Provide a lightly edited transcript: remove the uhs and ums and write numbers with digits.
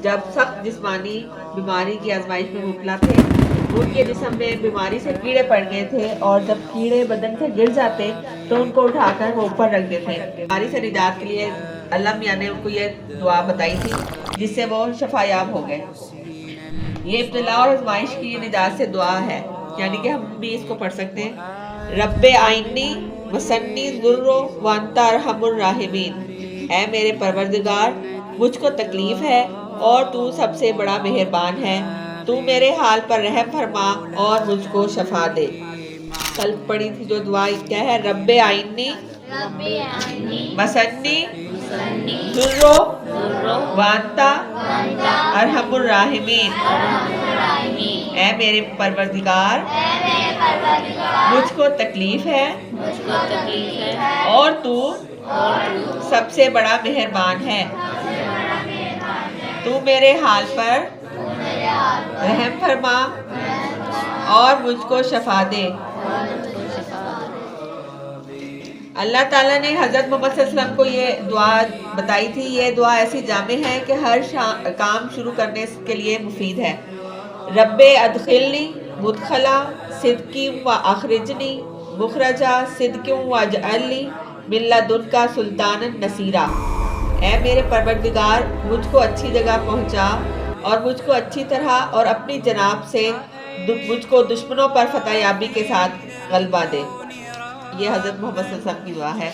جب سخت جسمانی بیماری کی آزمائش میں مبتلا تھے، ان کے جسم میں بیماری سے کیڑے پڑ گئے تھے، اور جب کیڑے بدن سے گر جاتے تو ان کو اٹھا کر وہ اوپر رکھتے تھے۔ بیماری سے نجات کے لیے اللہ میاں نے ان کو یہ دعا بتائی تھی، جس سے وہ شفا یاب ہو گئے۔ یہ ابتلا اور آزمائش کی نجات سے دعا ہے، یعنی کہ ہم بھی اس کو پڑھ سکتے ہیں۔ رب آئینی وسنی ذرو وانتا ارحم الراحمین، اے میرے پروردگار مجھ کو تکلیف ہے اور تو سب سے بڑا مہربان ہے، تو میرے حال پر رحم فرما اور مجھ کو شفا دے۔ کل پڑھی تھی جو دعا کیا ہے؟ رب آئینی وسنی ذرو وانتا ارحم الراحمین، اے میرے پروردگار مجھ کو تکلیف ہے اور تو سب سے بڑا مہربان ہے، تو میرے حال پر رحم فرما اور مجھ کو شفا دے۔ اللہ تعالیٰ نے حضرت محمد صلی اللہ علیہ وسلم کو یہ دعا بتائی تھی۔ یہ دعا ایسی جامع ہے کہ ہر کام شروع کرنے کے لیے مفید ہے۔ رب ادخلنی مدخلا صدق و اخرجنی مخرجا صدق واجعلنی من لدنک سلطانا نصیرا، اے میرے پروردگار مجھ کو اچھی جگہ پہنچا اور مجھ کو اچھی طرح اور اپنی جناب سے مجھ کو دشمنوں پر فتح یابی کے ساتھ غلبہ دے۔ یہ حضرت محمد صلی اللہ علیہ وسلم کی دعا ہے۔